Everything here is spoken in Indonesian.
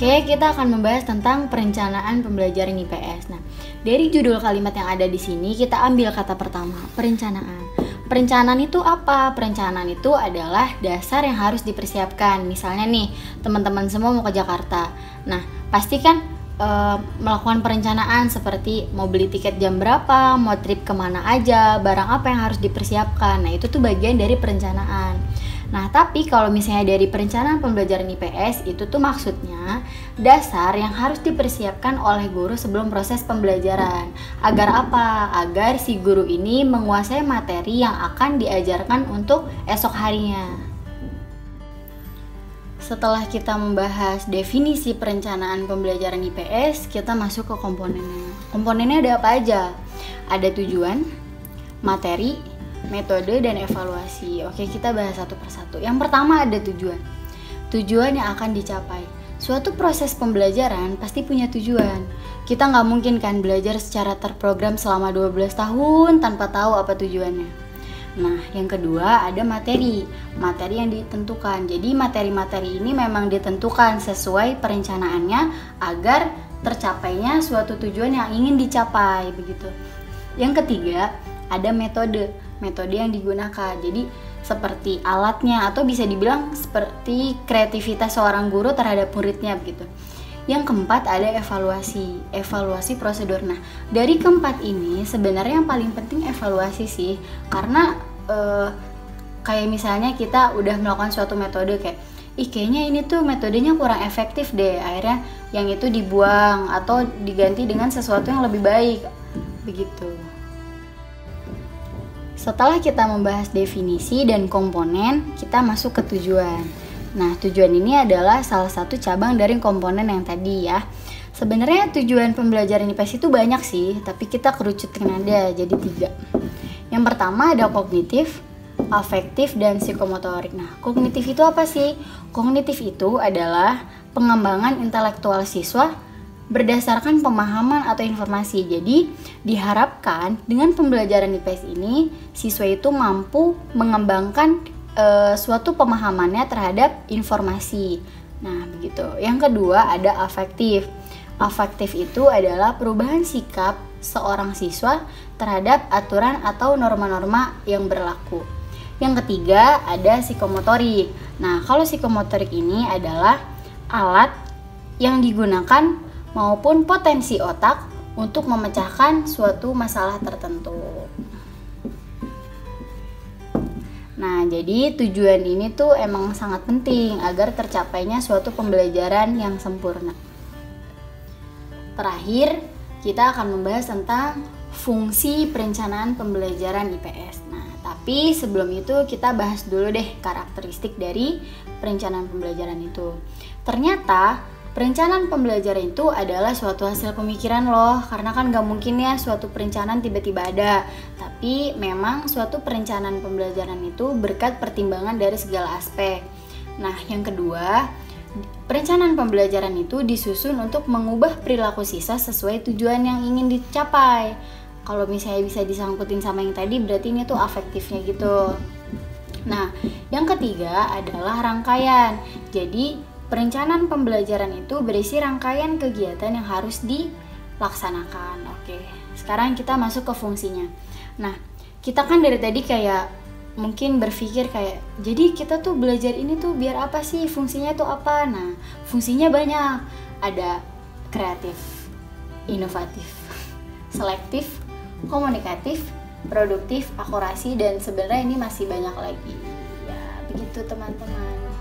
Oke, kita akan membahas tentang perencanaan pembelajaran IPS. Nah, dari judul kalimat yang ada di sini, kita ambil kata pertama, perencanaan. Perencanaan itu apa? Perencanaan itu adalah dasar yang harus dipersiapkan. Misalnya nih, teman-teman semua mau ke Jakarta. Nah, pasti kan melakukan perencanaan seperti mau beli tiket jam berapa, mau trip kemana aja, barang apa yang harus dipersiapkan. Nah, itu tuh bagian dari perencanaan. Nah, tapi kalau misalnya dari perencanaan pembelajaran IPS, itu tuh maksudnya dasar yang harus dipersiapkan oleh guru sebelum proses pembelajaran. Agar apa? Agar si guru ini menguasai materi yang akan diajarkan untuk esok harinya. Setelah kita membahas definisi perencanaan pembelajaran IPS, kita masuk ke komponennya. Komponennya ada apa aja? Ada tujuan, materi, metode, dan evaluasi. Oke, kita bahas satu persatu. Yang pertama ada tujuan. Tujuan yang akan dicapai. Suatu proses pembelajaran pasti punya tujuan. Kita nggak mungkin kan belajar secara terprogram selama 12 tahun tanpa tahu apa tujuannya. Nah, yang kedua ada materi. Materi yang ditentukan. Jadi materi-materi ini memang ditentukan sesuai perencanaannya agar tercapainya suatu tujuan yang ingin dicapai, begitu. Yang ketiga ada metode. Metode yang digunakan. Jadi seperti alatnya atau bisa dibilang seperti kreativitas seorang guru terhadap muridnya, begitu. Yang keempat ada evaluasi. Evaluasi prosedur. Nah, dari keempat ini sebenarnya yang paling penting evaluasi sih. Karena kayak misalnya kita udah melakukan suatu metode kayak kayaknya ini tuh metodenya kurang efektif deh. Akhirnya yang itu dibuang atau diganti dengan sesuatu yang lebih baik. Begitu. Setelah kita membahas definisi dan komponen, kita masuk ke tujuan. Nah, tujuan ini adalah salah satu cabang dari komponen yang tadi ya. Sebenarnya tujuan pembelajaran IPS itu banyak sih, tapi kita kerucutkan aja jadi 3. Yang pertama ada kognitif, afektif, dan psikomotorik. Nah, kognitif itu apa sih? Kognitif itu adalah pengembangan intelektual siswa berdasarkan pemahaman atau informasi. Jadi, diharapkan dengan pembelajaran IPS ini, siswa itu mampu mengembangkan suatu pemahamannya terhadap informasi. Nah, begitu. Yang kedua ada afektif. Afektif itu adalah perubahan sikap seorang siswa terhadap aturan atau norma-norma yang berlaku. Yang ketiga ada psikomotorik. Nah, kalau psikomotorik ini adalah alat yang digunakan maupun potensi otak untuk memecahkan suatu masalah tertentu. Nah, jadi tujuan ini tuh emang sangat penting agar tercapainya suatu pembelajaran yang sempurna. Terakhir, kita akan membahas tentang fungsi perencanaan pembelajaran IPS. Nah, tapi sebelum itu kita bahas dulu deh karakteristik dari perencanaan pembelajaran itu. Ternyata perencanaan pembelajaran itu adalah suatu hasil pemikiran loh, karena kan gak mungkin ya suatu perencanaan tiba-tiba ada. Tapi memang suatu perencanaan pembelajaran itu berkat pertimbangan dari segala aspek. Nah, yang kedua, perencanaan pembelajaran itu disusun untuk mengubah perilaku siswa sesuai tujuan yang ingin dicapai. Kalau misalnya bisa disangkutin sama yang tadi, berarti ini tuh afektifnya gitu. Nah, yang ketiga adalah rangkaian. Jadi, perencanaan pembelajaran itu berisi rangkaian kegiatan yang harus dilaksanakan. Oke, sekarang kita masuk ke fungsinya. Nah, kita kan dari tadi kayak mungkin berpikir kayak, jadi kita tuh belajar ini tuh biar apa sih? Fungsinya tuh apa? Nah, fungsinya banyak. Ada kreatif, inovatif, selektif, komunikatif, produktif, akurasi, dan sebenarnya ini masih banyak lagi. Ya, begitu teman-teman.